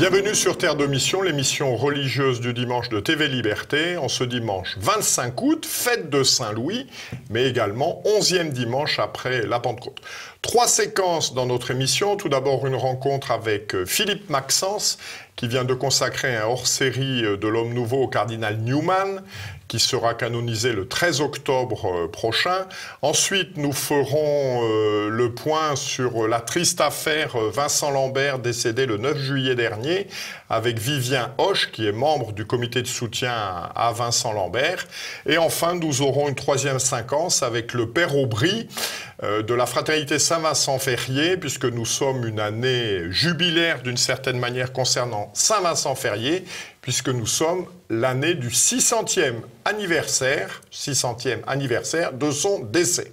Bienvenue sur Terre de Mission, l'émission religieuse du dimanche de TV Liberté. En ce dimanche 25 août, fête de Saint-Louis, mais également 11e dimanche après la Pentecôte. 3 séquences dans notre émission. Tout d'abord, une rencontre avec Philippe Maxence, qui vient de consacrer un hors-série de l'Homme Nouveau au cardinal Newman, qui sera canonisé le 13 octobre prochain. Ensuite, nous ferons le point sur la triste affaire Vincent Lambert, décédé le 9 juillet dernier, avec Vivien Hoche, qui est membre du comité de soutien à Vincent Lambert. Et enfin, nous aurons une 3e séquence avec le Père Aubry, de la Fraternité Saint-Vincent-Ferrier, puisque nous sommes une année jubilaire d'une certaine manière concernant Saint-Vincent-Ferrier, puisque nous sommes l'année du 600e anniversaire de son décès.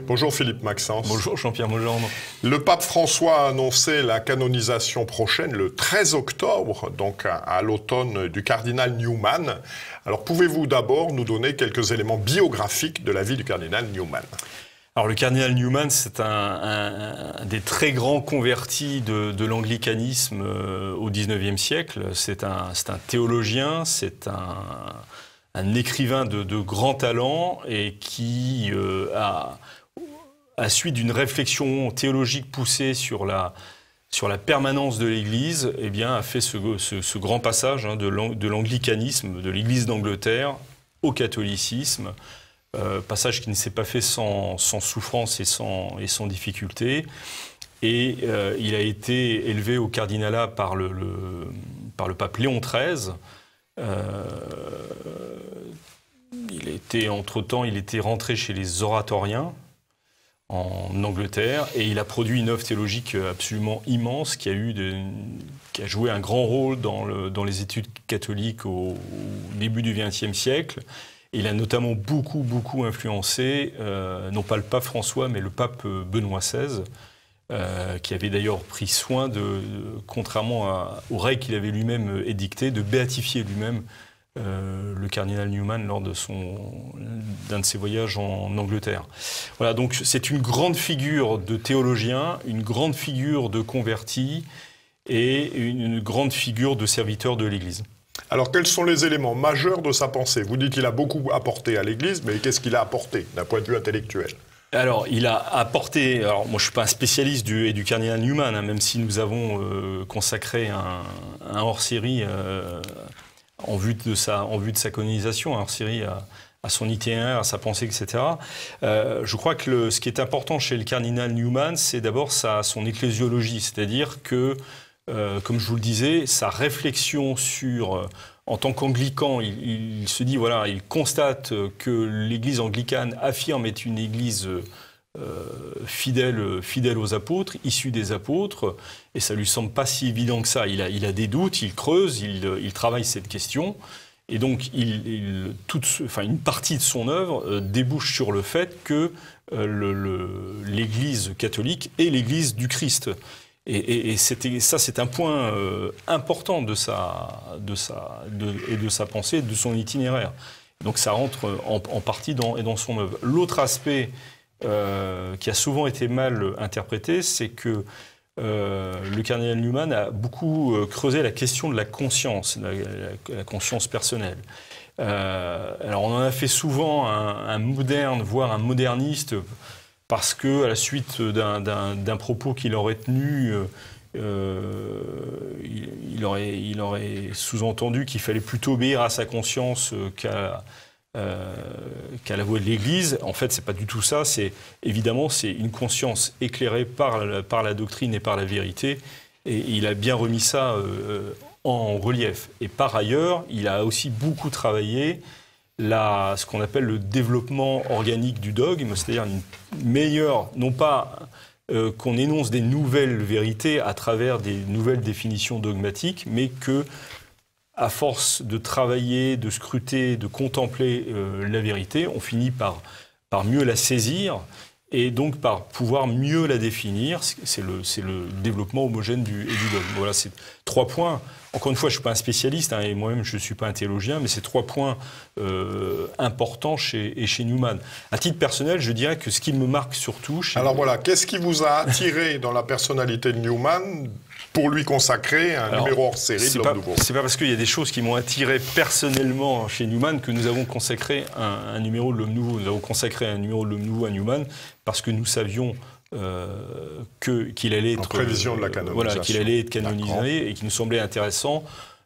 Bonjour Philippe Maxence. Bonjour Jean-Pierre Mogendre. Le pape François a annoncé la canonisation prochaine, le 13 octobre, donc à l'automne, du cardinal Newman. Alors pouvez-vous d'abord nous donner quelques éléments biographiques de la vie du cardinal Newman ? Alors le cardinal Newman, c'est un des très grands convertis de l'anglicanisme au XIXe siècle. C'est un théologien, c'est un écrivain de grand talent et qui à suite d'une réflexion théologique poussée sur la permanence de l'Église, eh bien, a fait ce grand passage de l'anglicanisme, de l'Église d'Angleterre, au catholicisme, passage qui ne s'est pas fait sans souffrance et sans difficulté. Et il a été élevé au cardinalat par le pape Léon XIII. Entre-temps, il était rentré chez les oratoriens en Angleterre et il a produit une œuvre théologique absolument immense qui a joué un grand rôle dans les études catholiques au début du XXe siècle. Et il a notamment beaucoup influencé, non pas le pape François, mais le pape Benoît XVI, qui avait d'ailleurs pris soin contrairement aux règles qu'il avait lui-même édictées, de béatifier lui-même le cardinal Newman lors d'un de ses voyages en Angleterre. Voilà, donc c'est une grande figure de théologien, une grande figure de converti et une grande figure de serviteur de l'Église. Alors, quels sont les éléments majeurs de sa pensée ? Vous dites qu'il a beaucoup apporté à l'Église, mais qu'est-ce qu'il a apporté d'un point de vue intellectuel ? Alors, il a apporté... Alors, moi, je ne suis pas un spécialiste du cardinal Newman, même si nous avons consacré un hors-série en vue de sa canonisation, un hors-série à son itinéraire, à sa pensée, etc. Je crois que ce qui est important chez le cardinal Newman, c'est d'abord son ecclésiologie, c'est-à-dire que, comme je vous le disais, sa réflexion sur... En tant qu'anglican, il se dit, voilà, il constate que l'Église anglicane affirme être une Église fidèle aux apôtres, issue des apôtres, et ça lui semble pas si évident que ça. Il a des doutes, il creuse, il travaille cette question, et donc une partie de son œuvre débouche sur le fait que l'Église catholique est l'Église du Christ. Et c'est un point important de sa pensée, de son itinéraire. Donc ça rentre en partie dans son œuvre. L'autre aspect qui a souvent été mal interprété, c'est que le cardinal Newman a beaucoup creusé la question de la conscience, la conscience personnelle. Alors on en a fait souvent un moderne, voire un moderniste, parce que, à la suite d'un propos qu'il aurait tenu, il aurait sous-entendu qu'il fallait plutôt obéir à sa conscience qu'à la voix de l'Église. En fait, c'est pas du tout ça. Évidemment, c'est une conscience éclairée par la doctrine et par la vérité. Et il a bien remis ça en relief. Et par ailleurs, il a aussi beaucoup travaillé ce qu'on appelle le développement organique du dogme, c'est-à-dire une meilleure, non pas qu'on énonce des nouvelles vérités à travers des nouvelles définitions dogmatiques, mais que, à force de travailler, de scruter, de contempler la vérité, on finit par mieux la saisir et donc par pouvoir mieux la définir. C'est le développement homogène du dogme. Voilà, c'est 3 points. encore une fois, je ne suis pas un spécialiste, hein, et moi-même, je ne suis pas un théologien, mais c'est 3 points importants chez Newman. À titre personnel, je dirais que ce qui me marque surtout... Alors voilà, qu'est-ce qui vous a attiré dans la personnalité de Newman pour lui consacrer un numéro hors série de l'Homme Nouveau? C'est pas parce qu'il y a des choses qui m'ont attiré personnellement chez Newman que nous avons consacré un numéro de l'Homme Nouveau. Nous avons consacré un numéro de l'Homme Nouveau à Newman parce que nous savions qu'il allait être... En prévision de la canonisation. Voilà, qu'il allait être canonisé et qu'il nous semblait intéressant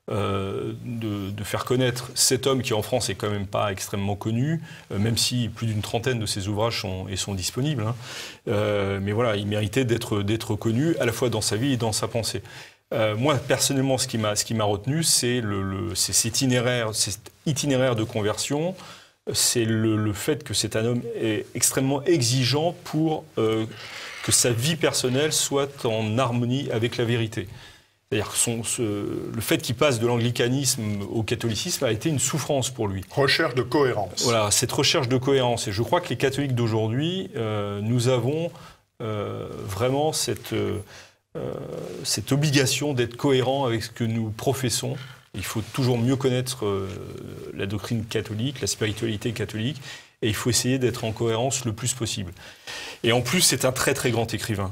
de faire connaître cet homme qui en France est quand même pas extrêmement connu, même si plus d'une trentaine de ses ouvrages sont disponibles. Hein. Mais voilà, il méritait d'être connu à la fois dans sa vie et dans sa pensée. Moi, personnellement, ce qui m'a retenu, c'est cet itinéraire de conversion. C'est le fait que c'est un homme extrêmement exigeant pour que sa vie personnelle soit en harmonie avec la vérité. C'est-à-dire que le fait qu'il passe de l'anglicanisme au catholicisme a été une souffrance pour lui. Recherche de cohérence. Voilà, cette recherche de cohérence. Et je crois que les catholiques d'aujourd'hui, nous avons vraiment cette obligation d'être cohérents avec ce que nous professons. Il faut toujours mieux connaître la doctrine catholique, la spiritualité catholique, et il faut essayer d'être en cohérence le plus possible. Et en plus, c'est un très très grand écrivain.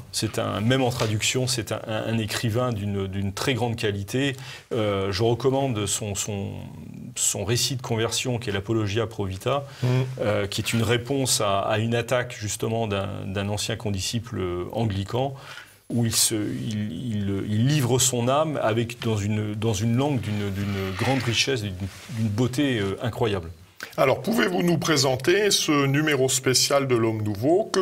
Même en traduction, c'est un écrivain d'une très grande qualité. Je recommande son récit de conversion, qui est l'Apologia Pro Vita, qui est une réponse à une attaque justement d'un ancien condisciple anglican, où il livre son âme dans une langue d'une grande richesse, d'une beauté incroyable. Alors, pouvez-vous nous présenter ce numéro spécial de l'Homme Nouveau? Que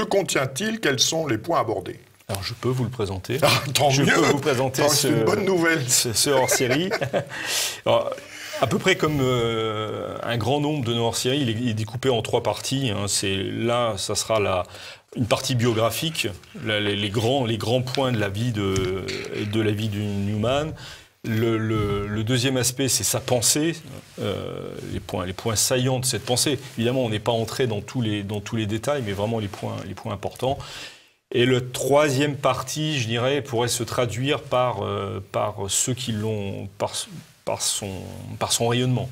contient-il? Quels sont les points abordés? Alors, je peux vous le présenter. Ah, tant mieux. Je peux vous présenter c'est une bonne nouvelle. Ce hors-série. À peu près comme un grand nombre de nos hors-séries, il est découpé en 3 parties. Hein. Ça sera une partie biographique, les grands points de la vie de Newman. Le deuxième aspect, c'est sa pensée, les points saillants de cette pensée. Évidemment, on n'est pas entré dans tous les détails, mais vraiment les points importants. Et la troisième partie, je dirais, pourrait se traduire par ceux qui l'ont, par son rayonnement,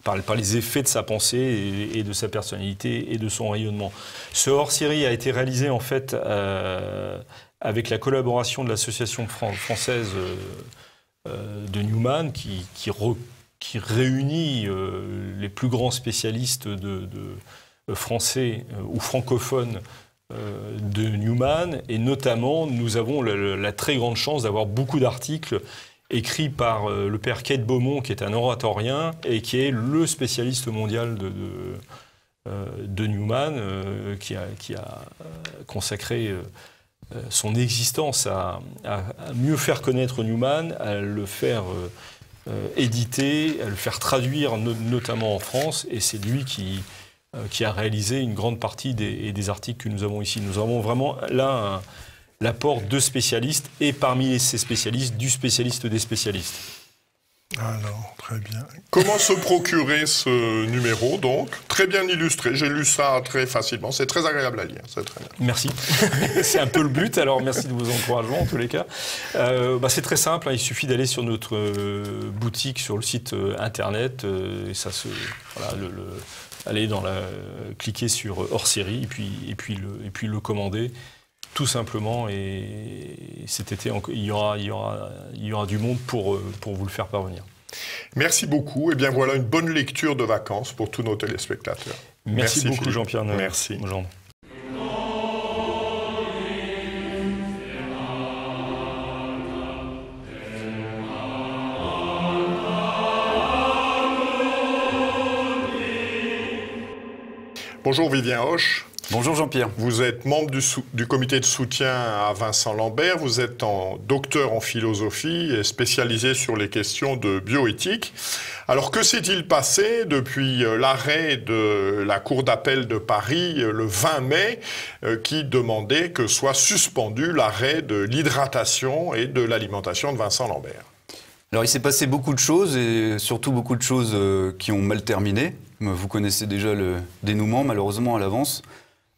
par les effets de sa pensée et de sa personnalité et de son rayonnement. Ce hors-série a été réalisé en fait avec la collaboration de l'association française de Newman, qui réunit les plus grands spécialistes français ou francophones de Newman, et notamment nous avons la très grande chance d'avoir beaucoup d'articles écrits par le père Kate Beaumont, qui est un oratorien et qui est le spécialiste mondial de Newman, qui a consacré son existence à mieux faire connaître Newman, à le faire éditer, à le faire traduire notamment en France, et c'est lui qui a réalisé une grande partie des articles que nous avons ici. Nous avons vraiment là l'apport de spécialistes, et parmi ces spécialistes, du spécialiste des spécialistes. Alors, très bien. Comment se procurer ce numéro, donc? Très bien illustré, j'ai lu ça très facilement, c'est très agréable à lire, c'est très bien. Merci. C'est un peu le but, alors merci de vos encouragements en tous les cas. C'est très simple, hein, il suffit d'aller sur notre boutique, sur le site internet, et ça se... Voilà, aller cliquer sur hors-série, et puis le commander. Tout simplement, et cet été, il y aura du monde pour vous le faire parvenir. Merci beaucoup. Et bien voilà une bonne lecture de vacances pour tous nos téléspectateurs. Merci beaucoup Jean-Pierre Noël. Merci. Bonjour. Bonjour Vivien Hoche. Bonjour Jean-Pierre. Vous êtes membre du comité de soutien à Vincent Lambert, vous êtes docteur en philosophie et spécialisé sur les questions de bioéthique. Alors que s'est-il passé depuis l'arrêt de la Cour d'appel de Paris le 20 mai qui demandait que soit suspendu l'arrêt de l'hydratation et de l'alimentation de Vincent Lambert? Alors il s'est passé beaucoup de choses, et surtout beaucoup de choses qui ont mal terminé. Vous connaissez déjà le dénouement malheureusement à l'avance.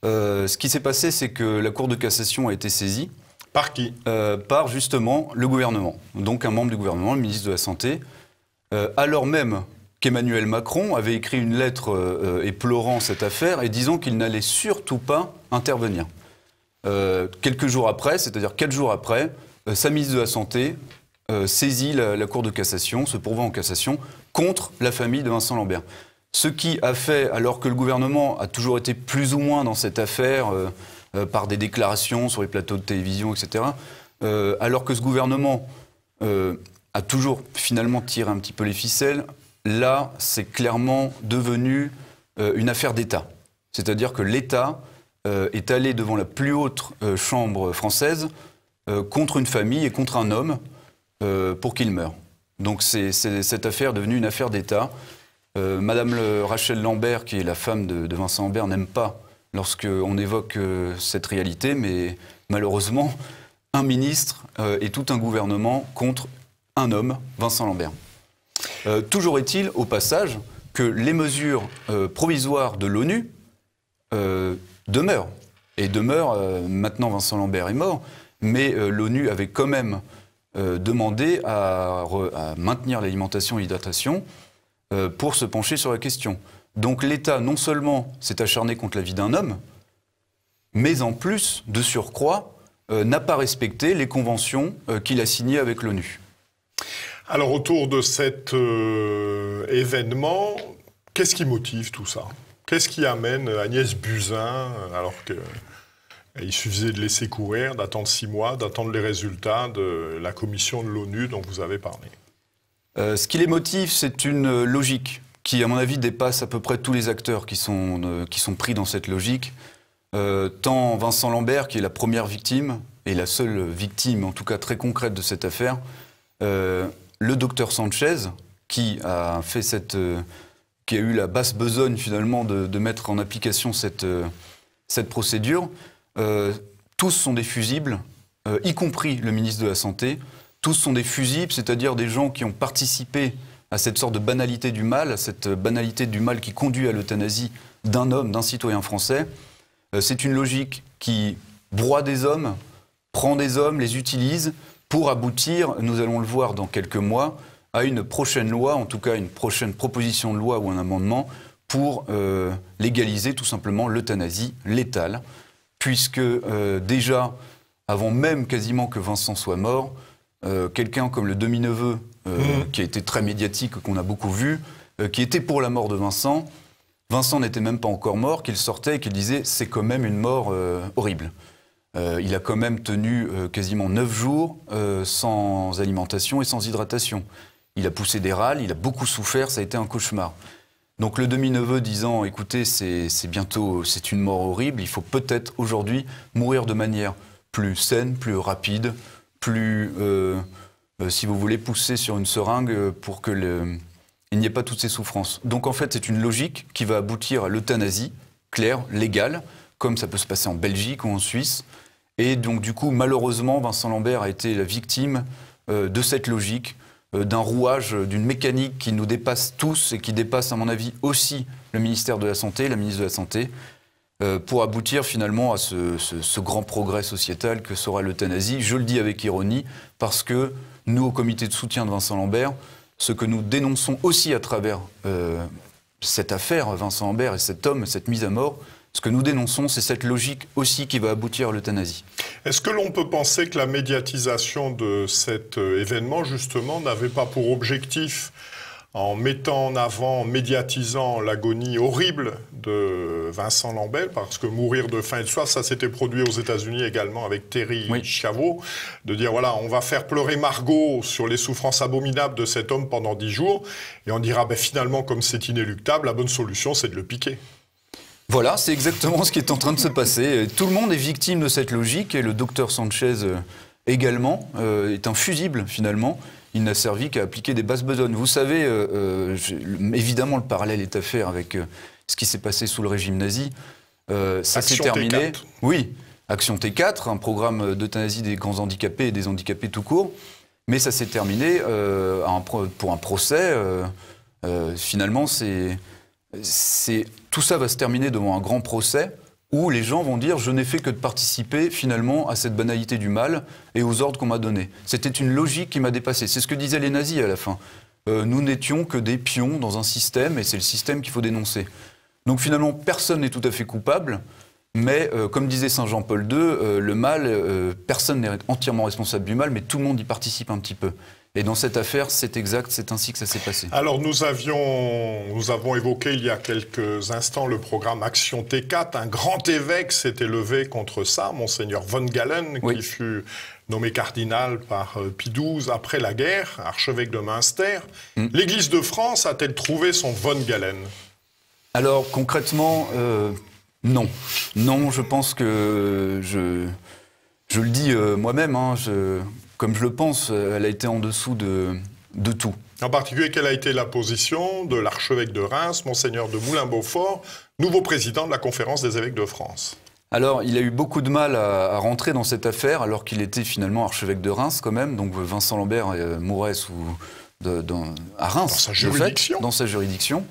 Ce qui s'est passé, c'est que la Cour de cassation a été saisie Par qui? Par justement le gouvernement, donc un membre du gouvernement, le ministre de la Santé, alors même qu'Emmanuel Macron avait écrit une lettre éplorant cette affaire et disant qu'il n'allait surtout pas intervenir. Quelques jours après, c'est-à-dire 4 jours après, sa ministre de la Santé saisit la Cour de cassation, se pourvoit en cassation contre la famille de Vincent Lambert. Ce qui a fait, alors que le gouvernement a toujours été plus ou moins dans cette affaire, par des déclarations sur les plateaux de télévision, etc., alors que ce gouvernement a toujours finalement tiré un petit peu les ficelles, là, c'est clairement devenu une affaire d'État. C'est-à-dire que l'État est allé devant la plus haute chambre française contre une famille et contre un homme pour qu'il meure. Donc cette affaire est devenue une affaire d'État. Madame Rachel Lambert, qui est la femme de Vincent Lambert, n'aime pas lorsqu'on évoque cette réalité, mais malheureusement, un ministre et tout un gouvernement contre un homme, Vincent Lambert. Toujours est-il, au passage, que les mesures provisoires de l'ONU demeurent. Et demeurent, maintenant Vincent Lambert est mort, mais l'ONU avait quand même demandé à maintenir l'alimentation et l'hydratation pour se pencher sur la question. Donc l'État, non seulement s'est acharné contre la vie d'un homme, mais en plus, de surcroît, n'a pas respecté les conventions qu'il a signées avec l'ONU. Alors autour de cet événement, qu'est-ce qui motive tout ça? Qu'est-ce qui amène Agnès Buzyn, alors qu'il suffisait de laisser courir, d'attendre 6 mois, d'attendre les résultats de la commission de l'ONU dont vous avez parlé? Ce qui les motive, c'est une logique qui, à mon avis, dépasse à peu près tous les acteurs qui sont pris dans cette logique. Tant Vincent Lambert, qui est la première victime, et la seule victime, en tout cas très concrète de cette affaire, le docteur Sanchez, qui a eu la basse besogne finalement de mettre en application cette procédure, tous sont des fusibles, y compris le ministre de la Santé. Tous sont des fusibles, c'est-à-dire des gens qui ont participé à cette sorte de banalité du mal, à cette banalité du mal qui conduit à l'euthanasie d'un homme, d'un citoyen français. C'est une logique qui broie des hommes, prend des hommes, les utilise pour aboutir, nous allons le voir dans quelques mois, à une prochaine loi, en tout cas une prochaine proposition de loi ou un amendement pour légaliser tout simplement l'euthanasie létale, puisque déjà, avant même quasiment que Vincent soit mort, quelqu'un comme le demi-neveu, qui a été très médiatique, qu'on a beaucoup vu, qui était pour la mort de Vincent. Vincent n'était même pas encore mort, qu'il sortait et qu'il disait « c'est quand même une mort horrible ». Il a quand même tenu quasiment 9 jours sans alimentation et sans hydratation. Il a poussé des râles, il a beaucoup souffert, ça a été un cauchemar. Donc le demi-neveu disant « écoutez, c'est une mort horrible, il faut peut-être aujourd'hui mourir de manière plus saine, plus rapide », plus, si vous voulez, pousser sur une seringue pour qu'il n'y ait pas toutes ces souffrances. Donc en fait, c'est une logique qui va aboutir à l'euthanasie, claire, légale, comme ça peut se passer en Belgique ou en Suisse. Et donc du coup, malheureusement, Vincent Lambert a été la victime de cette logique, d'un rouage, d'une mécanique qui nous dépasse tous et qui dépasse, à mon avis, aussi le ministère de la Santé, la ministre de la Santé, pour aboutir finalement à ce grand progrès sociétal que sera l'euthanasie. Je le dis avec ironie, parce que nous, au comité de soutien de Vincent Lambert, ce que nous dénonçons aussi à travers cette affaire, Vincent Lambert et cet homme, cette mise à mort, ce que nous dénonçons, c'est cette logique aussi qui va aboutir à l'euthanasie. Est-ce que l'on peut penser que la médiatisation de cet événement, justement, n'avait pas pour objectif, en mettant en avant, en médiatisant l'agonie horrible de Vincent Lambert, parce que mourir de faim et de soif, ça s'était produit aux États-Unis également avec Terry Chavot, de dire voilà, on va faire pleurer Margot sur les souffrances abominables de cet homme pendant 10 jours, et on dira ben, finalement, comme c'est inéluctable, la bonne solution, c'est de le piquer. Voilà, c'est exactement ce qui est en train de se passer. Tout le monde est victime de cette logique, et le docteur Sanchez également est un fusible finalement. Il n'a servi qu'à appliquer des basses besognes. Vous savez, évidemment, le parallèle est à faire avec ce qui s'est passé sous le régime nazi. Ça s'est terminé. T4. Oui, Action T4, un programme d'euthanasie des grands handicapés et des handicapés tout court. Mais ça s'est terminé pour un procès. Finalement, tout ça va se terminer devant un grand procès où les gens vont dire « je n'ai fait que de participer finalement à cette banalité du mal et aux ordres qu'on m'a donnés ». C'était une logique qui m'a dépassé. C'est ce que disaient les nazis à la fin. Nous n'étions que des pions dans un système et c'est le système qu'il faut dénoncer. Donc finalement, personne n'est tout à fait coupable, mais comme disait Saint Jean-Paul II, le mal, personne n'est entièrement responsable du mal, mais tout le monde y participe un petit peu. Et dans cette affaire, c'est exact, c'est ainsi que ça s'est passé. Alors nous avons évoqué il y a quelques instants le programme Action T4. Un grand évêque s'était levé contre ça, Monseigneur von Galen, Oui. qui fut nommé cardinal par Pie XII après la guerre, archevêque de Münster. L'Église de France a-t-elle trouvé son von Galen? Alors concrètement, non. Non, je pense que je le dis moi-même, hein, comme je le pense, elle a été en dessous de tout. En particulier, quelle a été la position de l'archevêque de Reims, Monseigneur de Moulin-Beaufort, nouveau président de la Conférence des évêques de France? Alors, il a eu beaucoup de mal à rentrer dans cette affaire, alors qu'il était finalement archevêque de Reims quand même. Donc Vincent Lambert mourait à Reims, Dans sa juridiction. dans sa juridiction.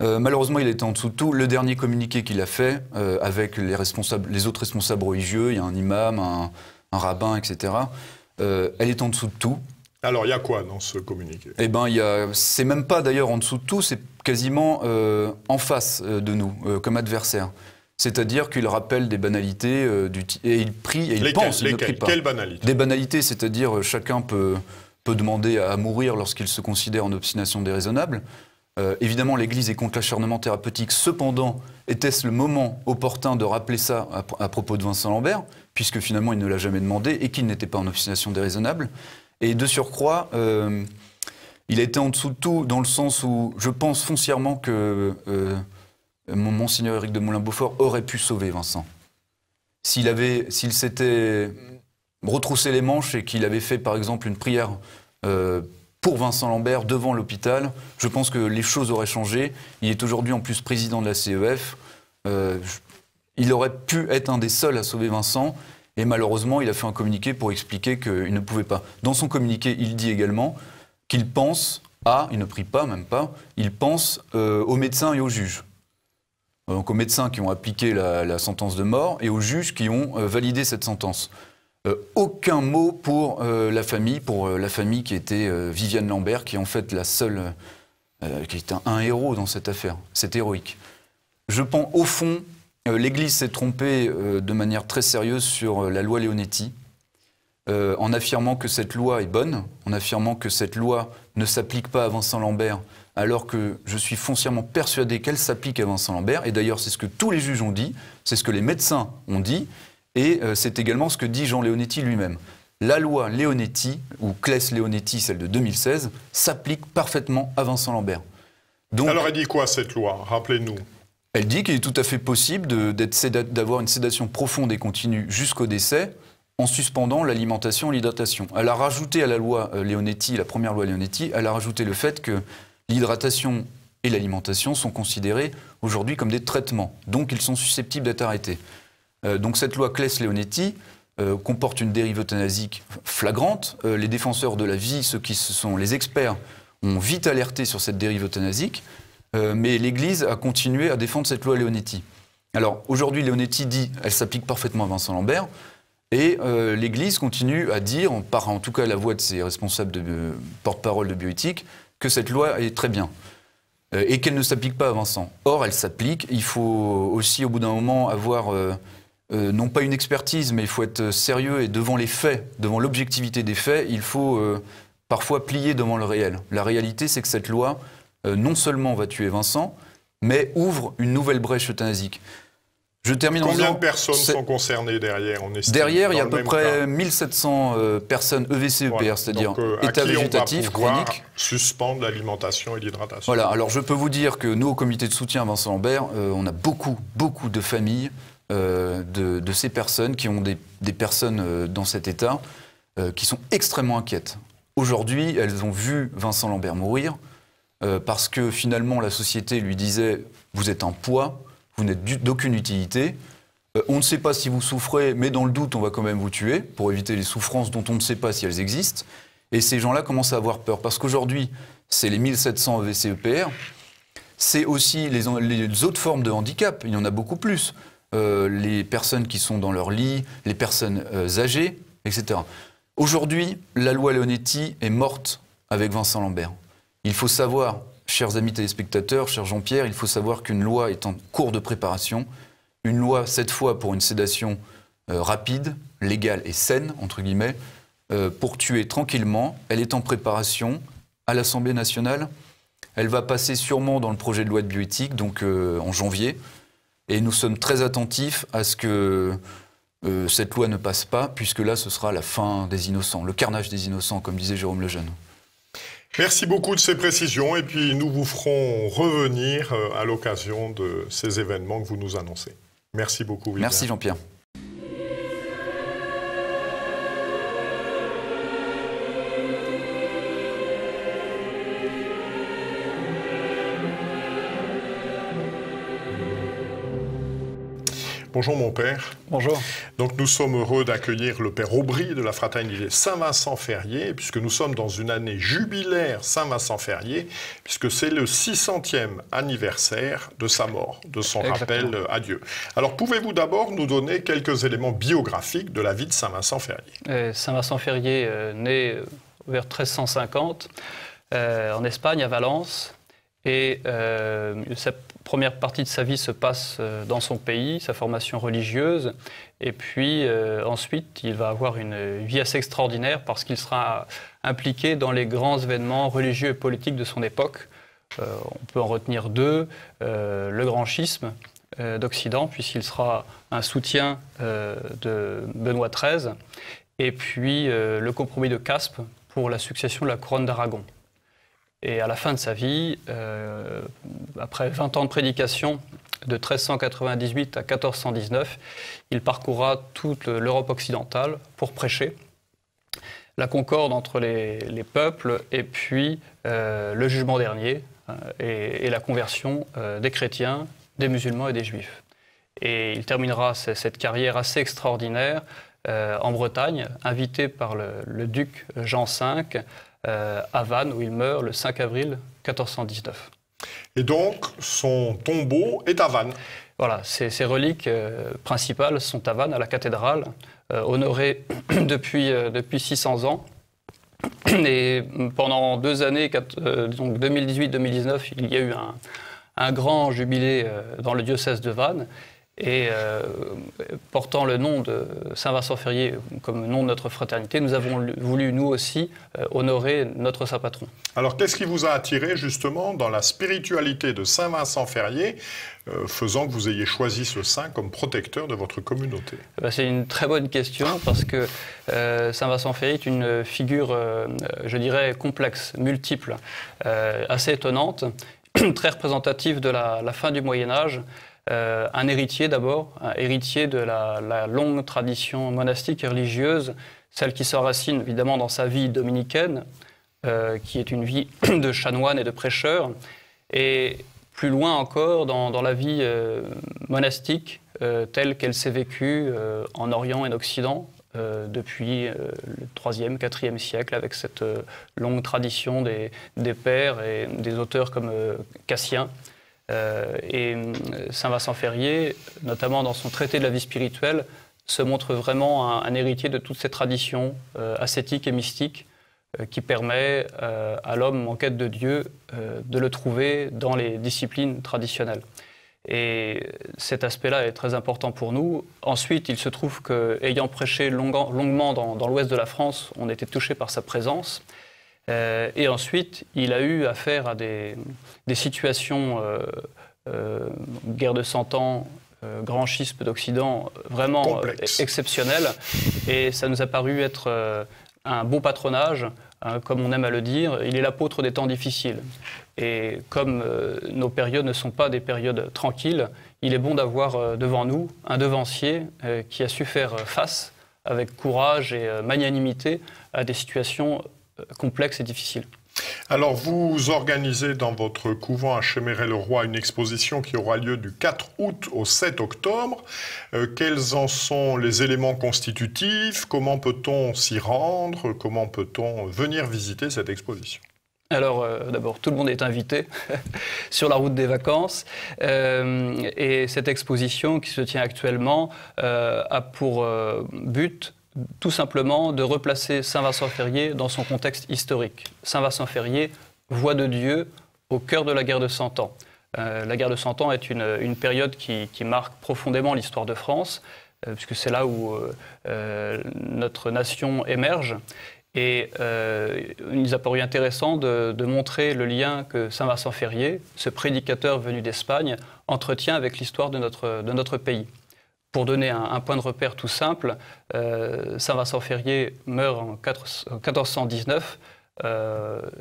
Malheureusement, il était en dessous de tout. Le dernier communiqué qu'il a fait avec les autres responsables religieux, il y a un imam, un rabbin, etc., elle est en dessous de tout. Alors, il y a quoi dans ce communiqué? Eh bien, c'est même pas d'ailleurs en dessous de tout, c'est quasiment en face de nous, comme adversaire. C'est-à-dire qu'il rappelle des banalités et il prie et il pense, il ne prie pas. Quelles banalités? Des banalités, c'est-à-dire chacun peut demander à mourir lorsqu'il se considère en obstination déraisonnable. Évidemment, l'Église est contre l'acharnement thérapeutique. Cependant, était-ce le moment opportun de rappeler ça à propos de Vincent Lambert, puisque finalement il ne l'a jamais demandé et qu'il n'était pas en obstination déraisonnable. Et de surcroît, il a été en dessous de tout dans le sens où je pense foncièrement que Monseigneur Éric de Moulin-Beaufort aurait pu sauver Vincent. S'il s'était retroussé les manches et qu'il avait fait par exemple une prière pour Vincent Lambert devant l'hôpital, je pense que les choses auraient changé. Il est aujourd'hui en plus président de la CEF. Il aurait pu être un des seuls à sauver Vincent. Et malheureusement, il a fait un communiqué pour expliquer qu'il ne pouvait pas. Dans son communiqué, il dit également qu'il pense il ne prie pas, même pas, il pense aux médecins et aux juges. Donc aux médecins qui ont appliqué la sentence de mort et aux juges qui ont validé cette sentence. Aucun mot pour la famille qui était Viviane Lambert, qui est en fait la seule, qui est un héros dans cette affaire. C'est héroïque. Je pense, au fond, l'Église s'est trompée de manière très sérieuse sur la loi Leonetti, en affirmant que cette loi est bonne, en affirmant que cette loi ne s'applique pas à Vincent Lambert, alors que je suis foncièrement persuadé qu'elle s'applique à Vincent Lambert. Et d'ailleurs, c'est ce que tous les juges ont dit, c'est ce que les médecins ont dit, et c'est également ce que dit Jean Leonetti lui-même. La loi Leonetti, ou Claes-Leonetti, celle de 2016, s'applique parfaitement à Vincent Lambert. Donc, alors, elle dit quoi, cette loi? Rappelez-nous. Elle dit qu'il est tout à fait possible d'avoir une sédation profonde et continue jusqu'au décès, en suspendant l'alimentation et l'hydratation. Elle a rajouté à la loi Leonetti, la première loi Leonetti, elle a rajouté le fait que l'hydratation et l'alimentation sont considérés aujourd'hui comme des traitements, donc ils sont susceptibles d'être arrêtés. Donc cette loi Claes-Leonetti comporte une dérive euthanasique flagrante. Les défenseurs de la vie, ceux qui sont les experts, ont vite alerté sur cette dérive euthanasique, mais l'Église a continué à défendre cette loi Leonetti. Alors aujourd'hui, Leonetti dit qu'elle s'applique parfaitement à Vincent Lambert, et l'Église continue à dire, par en tout cas la voix de ses responsables de porte-parole de bioéthique, que cette loi est très bien. Et qu'elle ne s'applique pas à Vincent. Or, elle s'applique. Il faut aussi, au bout d'un moment, avoir non pas une expertise, mais il faut être sérieux et devant les faits, devant l'objectivité des faits, il faut parfois plier devant le réel. La réalité, c'est que cette loi, non seulement va tuer Vincent, mais ouvre une nouvelle brèche euthanasique. Je termine en Combien disant, de personnes sont concernées derrière, on estime, derrière, il y a à dans peu le même près cas? 1700 personnes EVC-EPR, Voilà. c'est-à-dire Donc, à état qui végétatif, on va pouvoir chronique. suspendre l'alimentation et l'hydratation. Voilà, alors je peux vous dire que nous, au comité de soutien à Vincent Lambert, on a beaucoup de familles de ces personnes qui ont des personnes dans cet état qui sont extrêmement inquiètes. Aujourd'hui, elles ont vu Vincent Lambert mourir parce que finalement la société lui disait « vous êtes un poids, vous n'êtes d'aucune utilité ». On ne sait pas si vous souffrez, mais dans le doute, on va quand même vous tuer pour éviter les souffrances dont on ne sait pas si elles existent. Et ces gens-là commencent à avoir peur. Parce qu'aujourd'hui, c'est les 1700 EVC-EPR, c'est aussi les autres formes de handicap. Il y en a beaucoup plus. les personnes qui sont dans leur lit, les personnes âgées, etc. Aujourd'hui, la loi Leonetti est morte avec Vincent Lambert. Il faut savoir, chers amis téléspectateurs, cher Jean-Pierre, il faut savoir qu'une loi est en cours de préparation. Une loi, cette fois, pour une sédation rapide, légale et saine, entre guillemets, pour tuer tranquillement. Elle est en préparation à l'Assemblée nationale. Elle va passer sûrement dans le projet de loi de bioéthique, donc en janvier. Et nous sommes très attentifs à ce que cette loi ne passe pas, puisque là, ce sera la fin des innocents, le carnage des innocents, comme disait Jérôme Lejeune. Merci beaucoup de ces précisions, et puis nous vous ferons revenir à l'occasion de ces événements que vous nous annoncez. Merci beaucoup, William. Merci, Jean-Pierre. Bonjour mon père. Bonjour. Donc nous sommes heureux d'accueillir le père Aubry de la fraternité Saint-Vincent-Ferrier, puisque nous sommes dans une année jubilaire Saint-Vincent-Ferrier, puisque c'est le 600e anniversaire de sa mort, de son rappel à Dieu. Alors pouvez-vous d'abord nous donner quelques éléments biographiques de la vie de Saint-Vincent-Ferrier? Saint-Vincent-Ferrier né vers 1350 en Espagne, à Valence, et cette première partie de sa vie se passe dans son pays, sa formation religieuse, et puis ensuite il va avoir une vie assez extraordinaire parce qu'il sera impliqué dans les grands événements religieux et politiques de son époque. On peut en retenir deux, le grand schisme d'Occident, puisqu'il sera un soutien de Benoît XIII, et puis le compromis de Caspe pour la succession de la couronne d'Aragon. Et à la fin de sa vie, après 20 ans de prédication, de 1398 à 1419, il parcourra toute l'Europe occidentale pour prêcher la concorde entre les peuples et puis le jugement dernier et la conversion des chrétiens, des musulmans et des juifs. Et il terminera cette carrière assez extraordinaire en Bretagne, invité par le duc Jean V, à Vannes, où il meurt le 5 avril 1419. Et donc, son tombeau est à Vannes. Voilà, ses reliques principales sont à Vannes, à la cathédrale, honorée depuis 600 ans. Et pendant 2 années, donc 2018-2019, il y a eu un grand jubilé dans le diocèse de Vannes. Et portant le nom de Saint-Vincent-Ferrier comme nom de notre fraternité, nous avons voulu, nous aussi, honorer notre saint patron. Alors, qu'est-ce qui vous a attiré, justement, dans la spiritualité de Saint-Vincent-Ferrier, faisant que vous ayez choisi ce saint comme protecteur de votre communauté? C'est une très bonne question, parce que Saint-Vincent-Ferrier est une figure, je dirais, complexe, multiple, assez étonnante, très représentative de la fin du Moyen-Âge. Un héritier d'abord, un héritier de la longue tradition monastique et religieuse, celle qui s'enracine évidemment dans sa vie dominicaine, qui est une vie de chanoine et de prêcheur, et plus loin encore dans la vie monastique telle qu'elle s'est vécue en Orient et en Occident depuis le 3e, 4e siècle, avec cette longue tradition des pères et des auteurs comme Cassien. Et Saint-Vincent-Ferrier, notamment dans son traité de la vie spirituelle, se montre vraiment un héritier de toutes ces traditions ascétiques et mystiques qui permet à l'homme en quête de Dieu de le trouver dans les disciplines traditionnelles. Et cet aspect-là est très important pour nous. Ensuite, il se trouve qu'ayant prêché longuement dans l'ouest de la France, on était touché par sa présence. Et ensuite, il a eu affaire à des situations, guerre de 100 ans, grand schisme d'Occident, vraiment exceptionnelles. Et ça nous a paru être un beau patronage, comme on aime à le dire. Il est l'apôtre des temps difficiles. Et comme nos périodes ne sont pas des périodes tranquilles, il est bon d'avoir devant nous un devancier qui a su faire face avec courage et magnanimité à des situations complexe et difficile. Alors, vous organisez dans votre couvent à Chéméret-le-Roi une exposition qui aura lieu du 4 août au 7 octobre. Quels en sont les éléments constitutifs? Comment peut-on s'y rendre? Comment peut-on venir visiter cette exposition? Alors, d'abord, tout le monde est invité sur la route des vacances. Et cette exposition qui se tient actuellement a pour but tout simplement de replacer Saint-Vincent-Ferrier dans son contexte historique. Saint-Vincent-Ferrier, voix de Dieu au cœur de la guerre de Cent Ans. La guerre de Cent Ans est une période qui marque profondément l'histoire de France, puisque c'est là où notre nation émerge. Et il nous a paru intéressant de montrer le lien que Saint-Vincent-Ferrier, ce prédicateur venu d'Espagne, entretient avec l'histoire de notre pays. Pour donner un point de repère tout simple, Saint-Vincent-Ferrier meurt en 1419,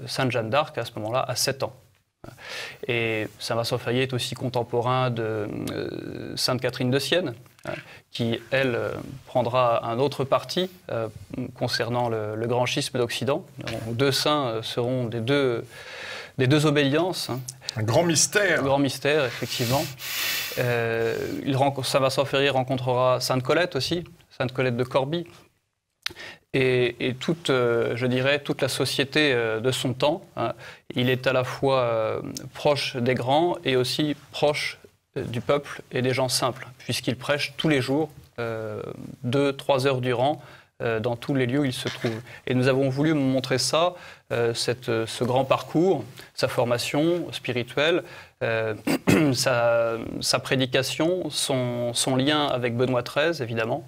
Sainte Jeanne d'Arc, à ce moment-là, a 7 ans. Et Saint-Vincent-Ferrier est aussi contemporain de Sainte Catherine de Sienne, qui, elle, prendra un autre parti concernant le grand schisme d'Occident. Deux saints seront des deux obédiences. Un grand mystère. Un grand mystère, effectivement. Saint-Vincent-Ferrier rencontrera Sainte Colette aussi, Sainte Colette de Corbie. Et toute, je dirais, toute la société de son temps. Il est à la fois proche des grands et aussi proche du peuple et des gens simples, puisqu'il prêche tous les jours, 2-3 heures durant, dans tous les lieux où il se trouve. Et nous avons voulu montrer ça, ce grand parcours, sa formation spirituelle, sa prédication, son lien avec Benoît XIII, évidemment.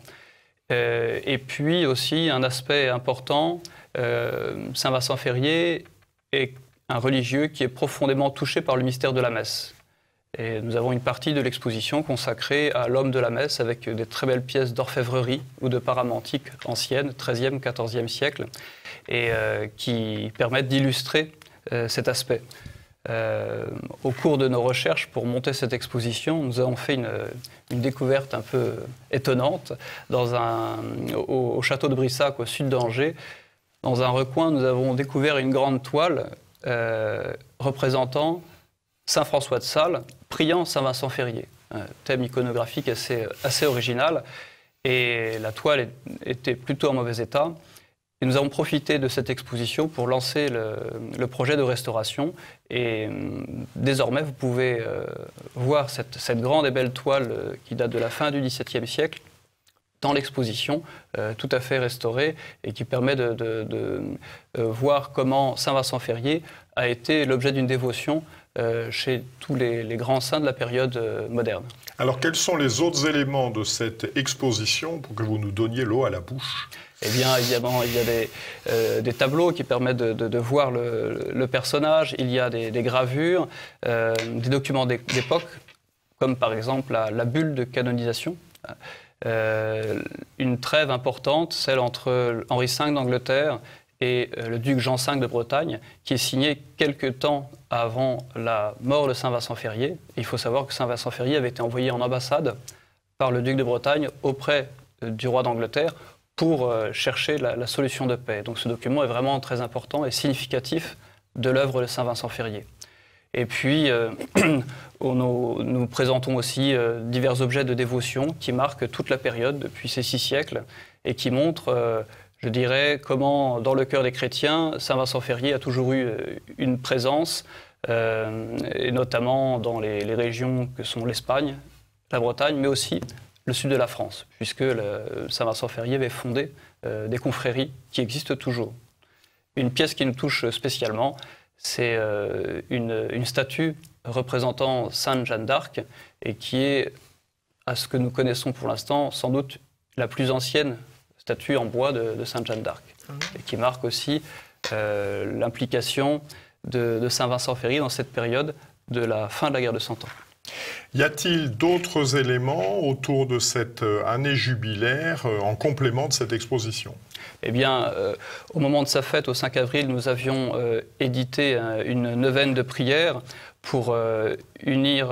Et puis aussi un aspect important, Saint-Vincent-Ferrier est un religieux qui est profondément touché par le mystère de la messe. Et nous avons une partie de l'exposition consacrée à l'homme de la messe avec des très belles pièces d'orfèvrerie ou de paramantique anciennes, 13e, 14e siècle, et qui permettent d'illustrer cet aspect. Au cours de nos recherches pour monter cette exposition, nous avons fait une découverte un peu étonnante au château de Brissac, au sud d'Angers. Dans un recoin, nous avons découvert une grande toile représentant Saint François de Sales priant Saint Vincent-Ferrier. Un thème iconographique assez original. Et la toile était plutôt en mauvais état. Et nous avons profité de cette exposition pour lancer le projet de restauration. Et désormais, vous pouvez voir cette grande et belle toile qui date de la fin du XVIIe siècle dans l'exposition, tout à fait restaurée, et qui permet de voir comment Saint Vincent-Ferrier a été l'objet d'une dévotion chez tous les grands saints de la période moderne. Alors, quels sont les autres éléments de cette exposition pour que vous nous donniez l'eau à la bouche ? Eh bien, évidemment, il y a des tableaux qui permettent de voir le personnage. Il y a des gravures, des documents d'époque, comme par exemple la bulle de canonisation. Une trêve importante, celle entre Henri V d'Angleterre et le duc Jean V de Bretagne, qui est signée quelque temps avant la mort de Saint Vincent-Ferrier. Il faut savoir que Saint Vincent-Ferrier avait été envoyé en ambassade par le duc de Bretagne auprès du roi d'Angleterre pour chercher la solution de paix. Donc ce document est vraiment très important et significatif de l'œuvre de Saint Vincent-Ferrier. Et puis, nous présentons aussi divers objets de dévotion qui marquent toute la période depuis ces 6 siècles et qui montrent, je dirais, comment, dans le cœur des chrétiens, Saint Vincent-Ferrier a toujours eu une présence, et notamment dans les régions que sont l'Espagne, la Bretagne, mais aussi le sud de la France, puisque Saint Vincent-Ferrier avait fondé des confréries qui existent toujours. Une pièce qui nous touche spécialement, c'est une statue représentant Sainte Jeanne d'Arc et qui est, à ce que nous connaissons pour l'instant, sans doute la plus ancienne statue en bois de Sainte Jeanne d'Arc, et qui marque aussi l'implication de Saint Vincent-Ferrier dans cette période de la fin de la guerre de Cent Ans. Y a-t-il d'autres éléments autour de cette année jubilaire en complément de cette exposition ? Eh bien, au moment de sa fête, au 5 avril, nous avions édité une neuvaine de prières pour unir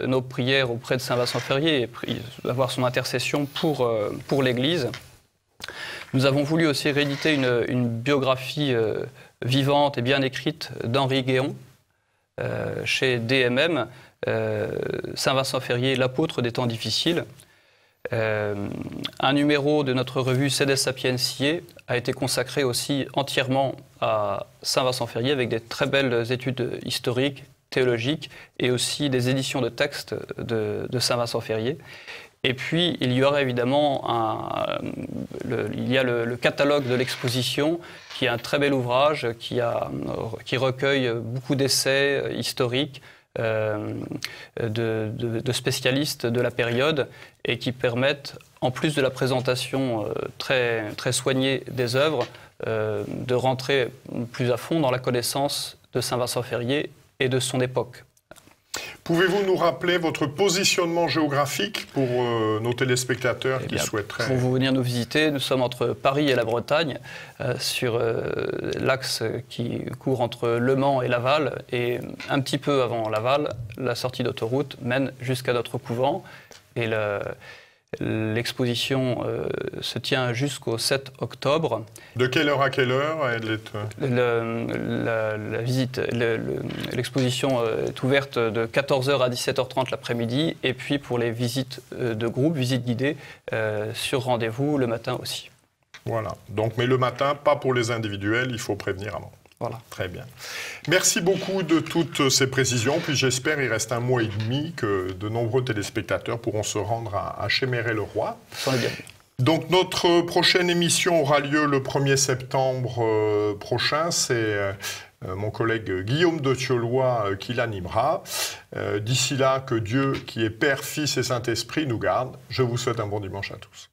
nos prières auprès de Saint Vincent-Ferrier et avoir son intercession pour l'Église. Nous avons voulu aussi rééditer une biographie vivante et bien écrite d'Henri Guéon chez DMM, Saint Vincent-Ferrier, l'apôtre des temps difficiles. Un numéro de notre revue Sedes Sapientiae a été consacré aussi entièrement à Saint-Vincent-Ferrier avec des très belles études historiques, théologiques et aussi des éditions de textes de Saint-Vincent-Ferrier. Et puis, il y aura évidemment le catalogue de l'exposition, qui est un très bel ouvrage, qui recueille beaucoup d'essais historiques de spécialistes de la période et qui permettent, en plus de la présentation très, très soignée des œuvres, de rentrer plus à fond dans la connaissance de Saint-Vincent-Ferrier et de son époque. Pouvez-vous nous rappeler votre positionnement géographique pour nos téléspectateurs qui souhaiteraient... Pour vous venir nous visiter, nous sommes entre Paris et la Bretagne, sur l'axe qui court entre Le Mans et Laval. Et un petit peu avant Laval, la sortie d'autoroute mène jusqu'à notre couvent. Et l'exposition se tient jusqu'au 7 octobre. De quelle heure à quelle heure elle est... L'exposition est ouverte de 14h à 17h30 l'après-midi. Et puis pour les visites de groupe, visites guidées, sur rendez-vous le matin aussi. Voilà. Donc, mais le matin, pas pour les individuels, il faut prévenir avant. Voilà. Très bien. Merci beaucoup de toutes ces précisions. Puis j'espère il reste 1 mois et demi que de nombreux téléspectateurs pourront se rendre à Chéméret-le-Roi. Donc notre prochaine émission aura lieu le 1er septembre prochain. C'est mon collègue Guillaume de Thiolois qui l'animera. D'ici là, que Dieu, qui est Père, Fils et Saint-Esprit, nous garde. Je vous souhaite un bon dimanche à tous.